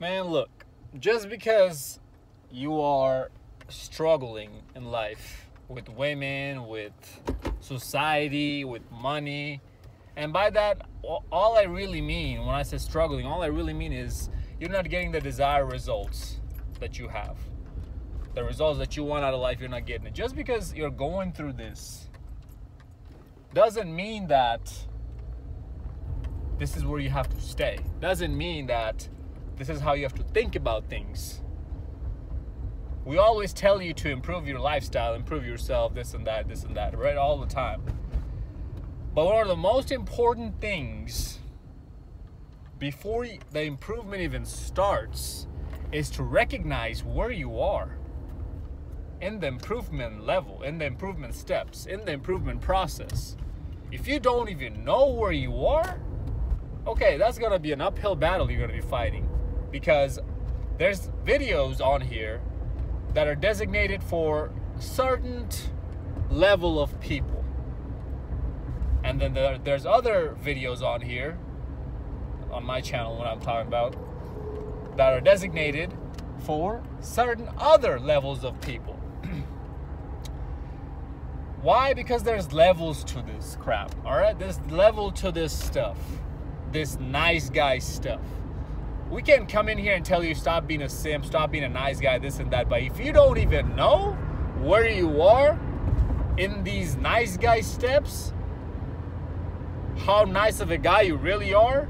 Man, look, just because you are struggling in life with women, with society, with money, and by that, all I really mean when I say struggling, all I really mean is you're not getting the desired results that you have. The results that you want out of life, you're not getting it. Just because you're going through this doesn't mean that this is where you have to stay. Doesn't mean that this is how you have to think about things. We always tell you to improve your lifestyle, improve yourself, this and that, right? All the time. But one of the most important things before the improvement even starts is to recognize where you are in the improvement level, in the improvement steps, in the improvement process. If you don't even know where you are, okay, that's gonna be an uphill battle you're gonna be fighting, because there's videos on here that are designated for certain level of people. And then there's other videos on here, on my channel, what I'm talking about, that are designated for certain other levels of people. Why? Because there's levels to this crap, all right? There's level to this stuff, this nice guy stuff. We can come in here and tell you stop being a simp, stop being a nice guy, this and that, but if you don't even know where you are in these nice guy steps, how nice of a guy you really are,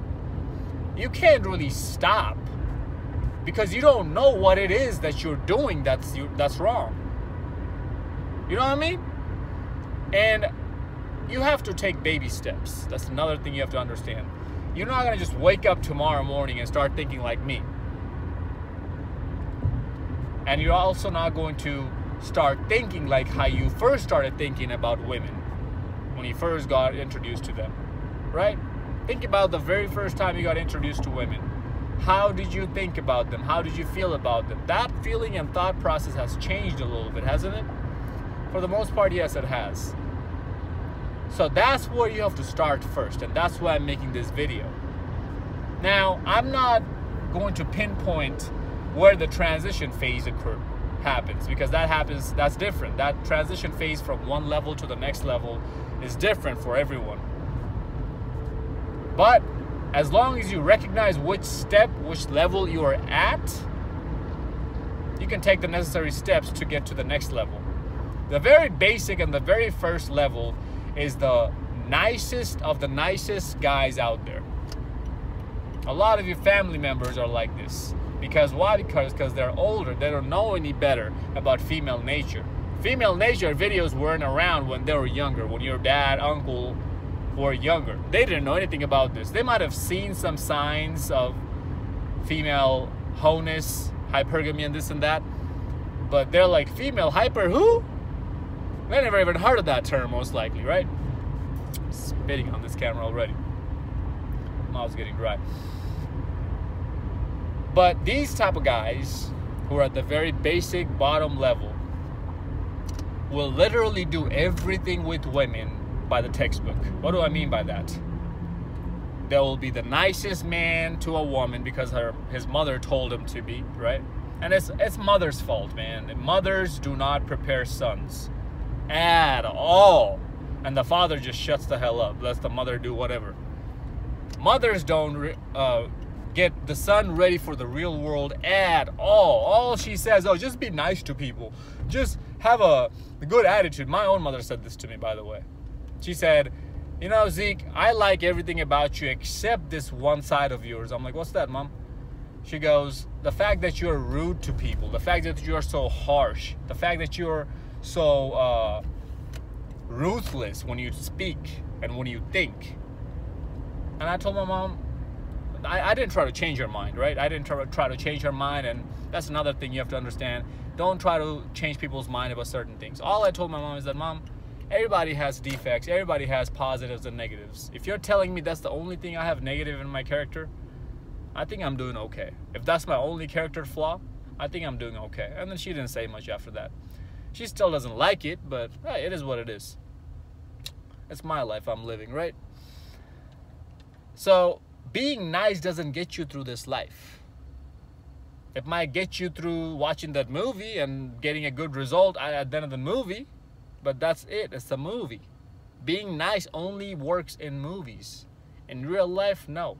you can't really stop, because you don't know what it is that you're doing that's wrong. You know what I mean? And you have to take baby steps. That's another thing you have to understand. You're not going to just wake up tomorrow morning and start thinking like me. And you're also not going to start thinking like how you first started thinking about women when you first got introduced to them, right? Think about the very first time you got introduced to women. How did you think about them? How did you feel about them? That feeling and thought process has changed a little bit, hasn't it? For the most part, yes, it has. So that's where you have to start first, and that's why I'm making this video. Now, I'm not going to pinpoint where the transition phase happens, because that's different. That transition phase from one level to the next level is different for everyone. But as long as you recognize which level you are at, you can take the necessary steps to get to the next level. The very basic and the very first level is the nicest of the nicest guys out there. A lot of your family members are like this. Because why? Because they're older. They don't know any better about female nature. Female nature videos weren't around when they were younger, when your dad, uncle were younger. They didn't know anything about this. They might have seen some signs of female wholeness, hypergamy, and this and that. But they're like, female hyper who? They never even heard of that term, most likely, right? I'm spitting on this camera already. Mouth's getting dry. But these type of guys who are at the very basic bottom level will literally do everything with women by the textbook. What do I mean by that? They will be the nicest man to a woman because his mother told him to be, right? And it's mother's fault, man. Mothers do not prepare sons at all, and the father just shuts the hell up, lets the mother do whatever. Mothers don't get the son ready for the real world at all she says, oh, just be nice to people, just have a good attitude. My own mother said this to me, by the way. She said, you know, Zeke, I like everything about you except this one side of yours. I'm like, what's that, Mom? She goes, the fact that you're rude to people, the fact that you're so harsh, the fact that you're so ruthless when you speak and when you think. And I told my mom, I didn't try to change her mind, right? I didn't try to change her mind, and that's another thing you have to understand. Don't try to change people's mind about certain things. All I told my mom is that, Mom, everybody has defects, everybody has positives and negatives. If you're telling me that's the only thing I have negative in my character, I think I'm doing okay. If that's my only character flaw, I think I'm doing okay. And then she didn't say much after that. She still doesn't like it, but hey, it is what it is. It's my life I'm living, right? So being nice doesn't get you through this life. It might get you through watching that movie and getting a good result at the end of the movie, but that's it. It's a movie. Being nice only works in movies. In real life, no.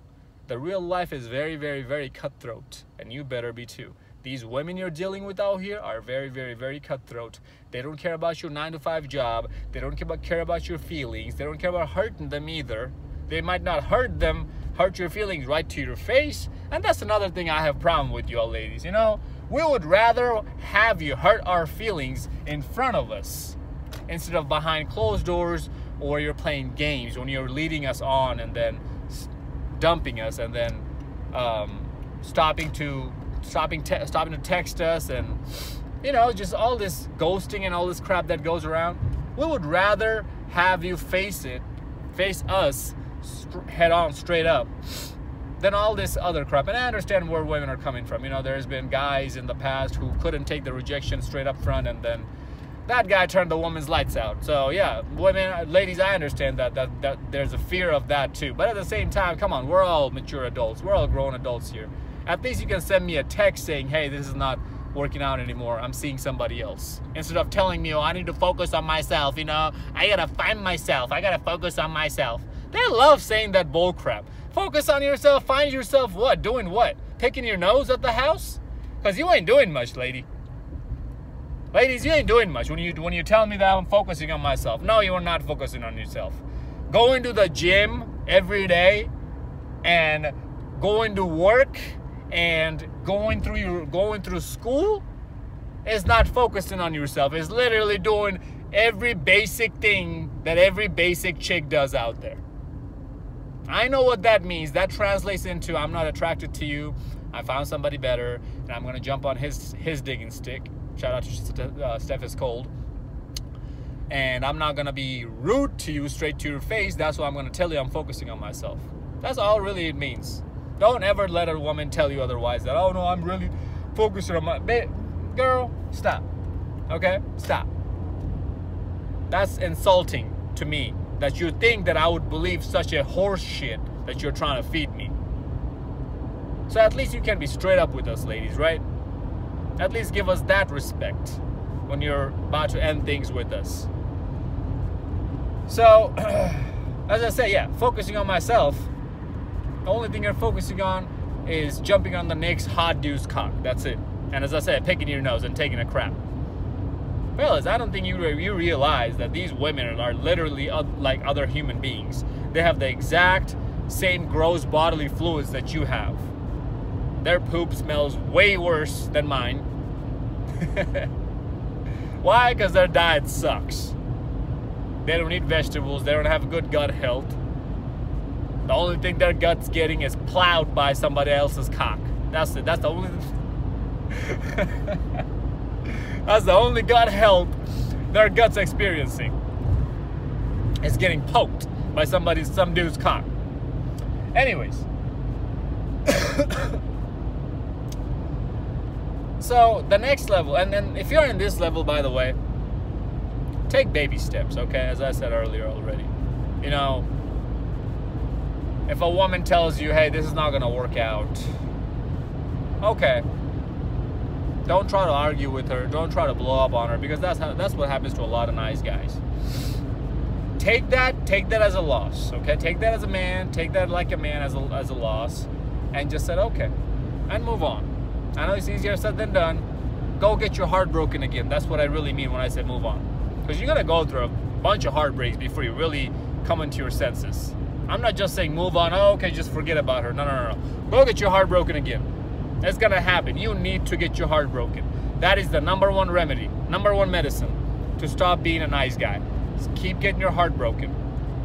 The real life is very, very, very cutthroat, and you better be too. These women you're dealing with out here are very, very, very cutthroat. They don't care about your 9-to-5 job. They don't care about your feelings. They don't care about hurting them either. They might not hurt your feelings right to your face. And that's another thing I have problem with you all ladies. You know, we would rather have you hurt our feelings in front of us instead of behind closed doors, or you're playing games when you're leading us on and then dumping us and then stopping to text us, and you know, just all this ghosting and all this crap that goes around. We would rather have you face us head on, straight up, than all this other crap. And I understand where women are coming from. You know, there's been guys in the past who couldn't take the rejection straight up front, and then that guy turned the woman's lights out. So yeah, women, ladies, I understand that there's a fear of that too. But at the same time, come on, we're all mature adults. We're all grown adults here. At least you can send me a text saying, hey, this is not working out anymore. I'm seeing somebody else. Instead of telling me, oh, I need to focus on myself. You know, I gotta find myself. I gotta focus on myself. They love saying that bull crap. Focus on yourself. Find yourself what? Doing what? Picking your nose at the house? Because you ain't doing much, lady. Ladies, you ain't doing much when you tell me that I'm focusing on myself. No, you are not focusing on yourself. Going to the gym every day and going to work and going through school is not focusing on yourself. It's literally doing every basic thing that every basic chick does out there. I know what that means. That translates into I'm not attracted to you. I found somebody better, and I'm gonna jump on his digging stick. Shout out to Steph is cold. And I'm not gonna be rude to you straight to your face. That's why I'm gonna tell you I'm focusing on myself. That's all really it means. Don't ever let a woman tell you otherwise, that, oh no, I'm really focusing on my... Girl, stop. Okay? Stop. That's insulting to me, that you think that I would believe such a horse shit that you're trying to feed me. So at least you can be straight up with us, ladies, right? At least give us that respect when you're about to end things with us. So, as I said, yeah, focusing on myself, the only thing you're focusing on is jumping on the next hot dude's cock. That's it. And as I said, picking your nose and taking a crap. Fellas, I don't think you realize that these women are literally like other human beings. They have the exact same gross bodily fluids that you have. Their poop smells way worse than mine. Why? Because their diet sucks. They don't eat vegetables. They don't have good gut health. The only thing their gut's getting is plowed by somebody else's cock. That's it. That's the only... That's the only gut health their gut's experiencing. It's getting poked by some dude's cock. Anyways. So the next level, and then if you're in this level, by the way, take baby steps, okay? As I said earlier already. You know, if a woman tells you, hey, this is not gonna work out, okay. Don't try to argue with her. Don't try to blow up on her, because that's what happens to a lot of nice guys. Take that as a loss, okay? Take that as a man. Take that like a man as a loss, and just said okay, and move on. I know it's easier said than done. Go get your heart broken again. That's what I really mean when I say move on, because you're gonna go through a bunch of heartbreaks before you really come into your senses. I'm not just saying move on. Oh, okay, just forget about her. No. Go get your heart broken again. It's gonna happen. You need to get your heart broken. That is the #1 remedy, #1 medicine to stop being a nice guy. Just keep getting your heart broken.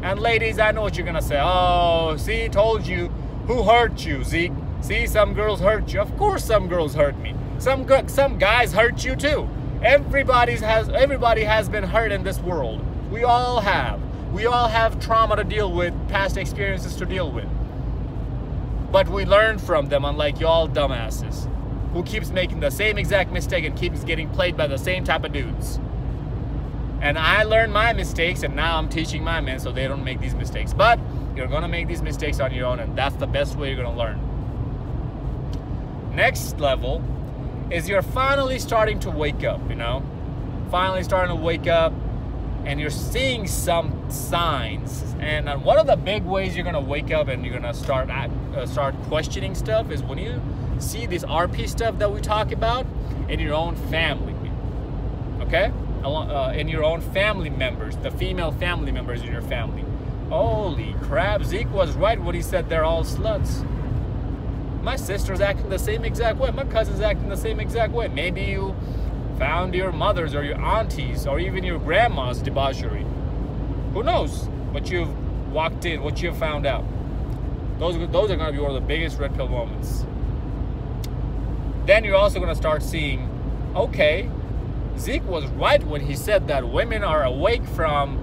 And ladies, I know what you're gonna say. Oh, see, told you. Who hurt you, Zeke? See, some girls hurt you. Of course some girls hurt me. Some guys hurt you too. Everybody has been hurt in this world. We all have. We all have trauma to deal with, past experiences to deal with. But we learn from them, unlike y'all dumbasses who keeps making the same exact mistake and keeps getting played by the same type of dudes. And I learned my mistakes, and now I'm teaching my men so they don't make these mistakes. But you're gonna make these mistakes on your own, and that's the best way you're gonna learn. Next level is you're finally starting to wake up, you know? Finally starting to wake up, and you're seeing some signs. And one of the big ways you're gonna wake up and you're gonna start questioning stuff is when you see this RP stuff that we talk about in your own family, okay? In your own family members, the female family members in your family. Holy crap, Zeke was right when he said they're all sluts. My sister's acting the same exact way. My cousin's acting the same exact way. Maybe you found your mother's or your aunties or even your grandma's debauchery. Who knows what you've walked in, what you've found out. Those are going to be one of the biggest red pill moments. Then you're also going to start seeing, okay, Zeke was right when he said that women are awake from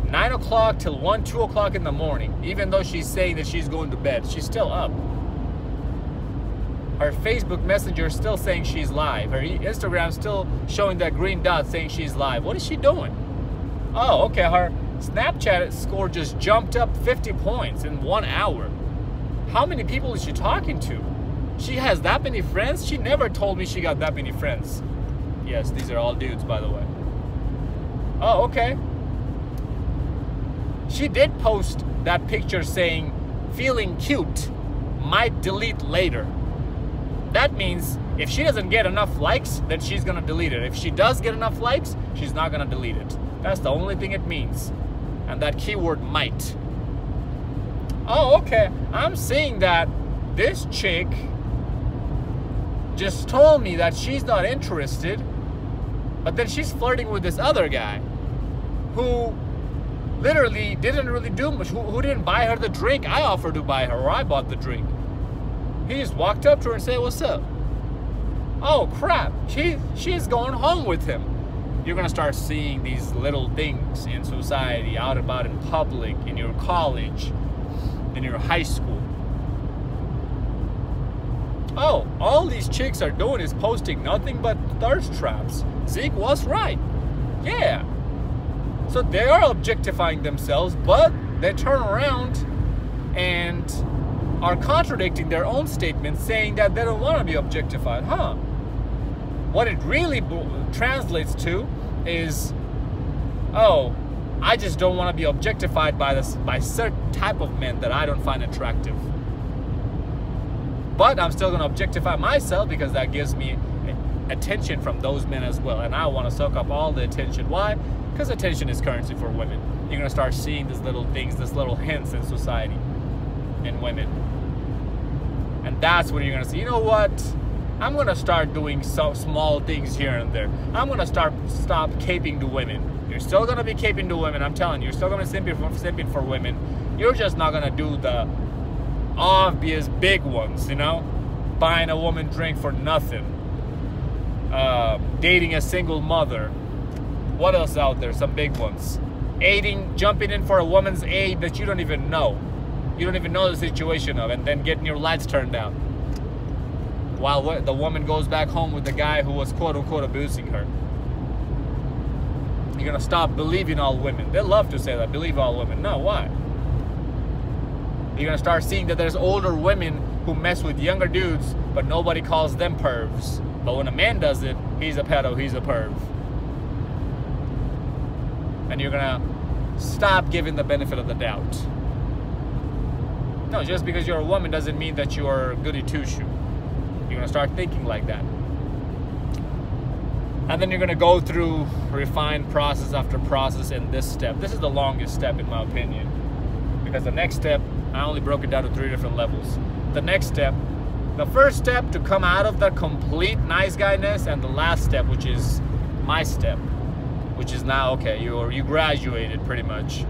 9 o'clock till 1, 2 o'clock in the morning. Even though she's saying that she's going to bed, she's still up. Her Facebook Messenger is still saying she's live. Her Instagram is still showing that green dot saying she's live. What is she doing? Oh, okay, her Snapchat score just jumped up 50 points in 1 hour. How many people is she talking to? She has that many friends? She never told me she got that many friends. Yes, these are all dudes, by the way. Oh, okay. She did post that picture saying, feeling cute, might delete later. That means if she doesn't get enough likes, then she's gonna delete it. If she does get enough likes, she's not gonna delete it. That's the only thing it means. And that keyword might. Oh, okay. I'm seeing that this chick just told me that she's not interested, but then she's flirting with this other guy who literally didn't really do much, who didn't buy her the drink I offered to buy her, or I bought the drink. He just walked up to her and said, what's up? Oh crap, she's going home with him. You're gonna start seeing these little things in society, out about in public, in your college, in your high school. Oh, all these chicks are doing is posting nothing but thirst traps. Zeke was right. Yeah. So they are objectifying themselves, but they turn around and are contradicting their own statements, saying that they don't want to be objectified. Huh? What it really translates to is, oh, I just don't want to be objectified by certain type of men that I don't find attractive. But I'm still going to objectify myself because that gives me attention from those men as well. And I want to soak up all the attention. Why? Because attention is currency for women. You're going to start seeing these little things, these little hints in society, in women. And that's when you're going to see, you know what? I'm going to start doing some small things here and there. I'm going to stop caping to women. You're still going to be caping to women. I'm telling you, you're still going to simping for women. You're just not going to do the obvious big ones, you know? Buying a woman drink for nothing. Dating a single mother. What else out there? Some big ones. Jumping in for a woman's aid that you don't even know. You don't even know the situation of, and then getting your lights turned out. While the woman goes back home with the guy who was quote-unquote abusing her. You're going to stop believing all women. They love to say that, believe all women. No, why? You're going to start seeing that there's older women who mess with younger dudes, but nobody calls them pervs. But when a man does it, he's a pedo, he's a perv. And you're going to stop giving the benefit of the doubt. No, just because you're a woman doesn't mean that you're goody two-shoe. You're going to start thinking like that. And then you're going to go through refined process after process in this step. This is the longest step in my opinion. Because the next step, I only broke it down to 3 different levels. The next step, the first step to come out of the complete nice guyness, and the last step, which is my step, which is now, okay, you graduated pretty much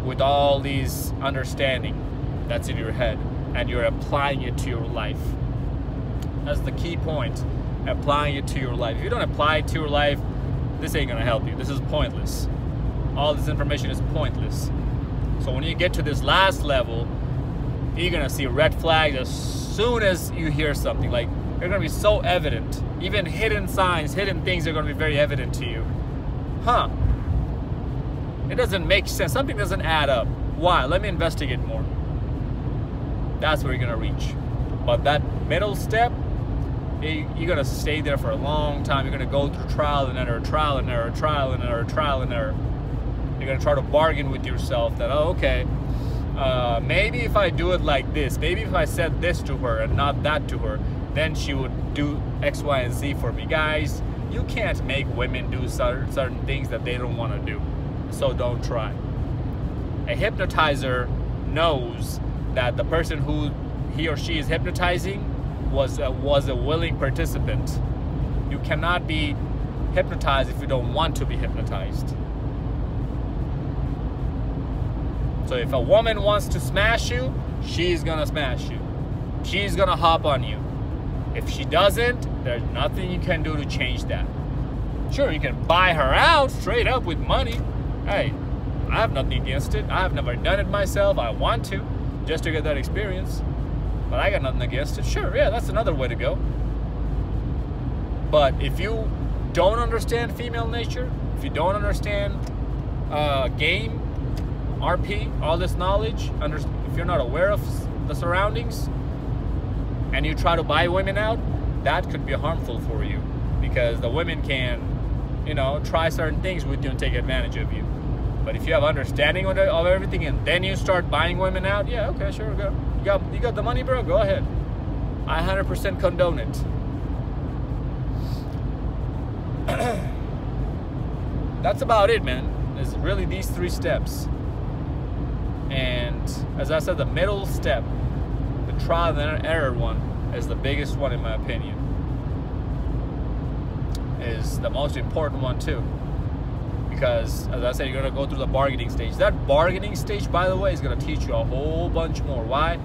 with all these understanding that's in your head, and you're applying it to your life. That's the key point, applying it to your life. If you don't apply it to your life, this ain't gonna help you. This is pointless. All this information is pointless. So when you get to this last level, you're gonna see red flags as soon as you hear something. Like, they're gonna be so evident. Even hidden signs, hidden things are gonna be very evident to you. Huh? It doesn't make sense. Something doesn't add up. Why? Let me investigate more. That's where you're gonna reach. But that middle step you're gonna stay there for a long time. You're gonna go through trial and error, trial and error, trial and error, trial and error. You're gonna try to bargain with yourself that, oh, okay, maybe if I do it like this, maybe if I said this to her and not that to her, then she would do X, Y, and Z for me. Guys, you can't make women do certain things that they don't want to do, so don't try. A hypnotizer knows that the person who he or she is hypnotizing was a willing participant. You cannot be hypnotized if you don't want to be hypnotized. So if a woman wants to smash you, she's gonna smash you. She's gonna hop on you. If she doesn't, there's nothing you can do to change that. Sure, you can buy her out straight up with money. Hey, I have nothing against it. I have never done it myself. I want to, just to get that experience. But I got nothing against it. Sure, yeah, that's another way to go. But if you don't understand female nature, if you don't understand game, RP, all this knowledge, if you're not aware of the surroundings, and you try to buy women out, that could be harmful for you, because the women can, you know, try certain things with you and take advantage of you. But if you have understanding of everything and then you start buying women out, yeah, okay, sure, go. You got the money, bro? Go ahead. I 100% condone it. That's about it, man. It's really these 3 steps. And as I said, the middle step, the trial and error one, is the biggest one in my opinion. Is the most important one too. Because, as I said, you're going to go through the bargaining stage. That bargaining stage, by the way, is going to teach you a whole bunch more. Why?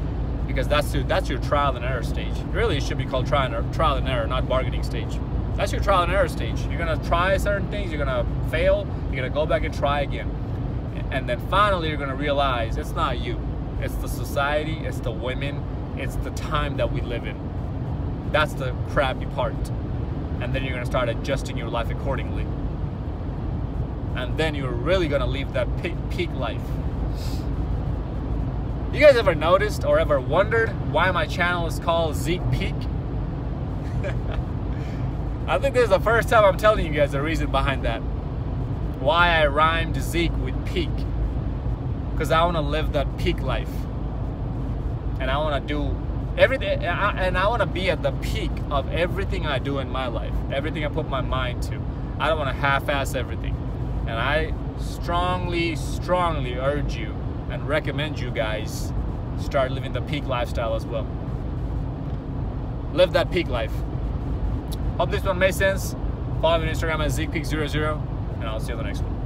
Because that's your trial and error stage. Really, it should be called trial and error, not bargaining stage. That's your trial and error stage. You're going to try certain things, you're going to fail, you're going to go back and try again. And then finally, you're going to realize it's not you. It's the society, it's the women, it's the time that we live in. That's the crappy part. And then you're going to start adjusting your life accordingly. And then you're really gonna live that peak life. You guys ever noticed or ever wondered why my channel is called Zeekpeak? I think this is the first time I'm telling you guys the reason behind that. Why I rhymed Zeke with peak. Because I want to live that peak life. And I want to do everything, and I want to be at the peak of everything I do in my life. Everything I put my mind to. I don't want to half-ass everything. And I strongly, strongly urge you and recommend you guys start living the peak lifestyle as well. Live that peak life. Hope this one made sense. Follow me on Instagram at Zeekpeak00, and I'll see you on the next one.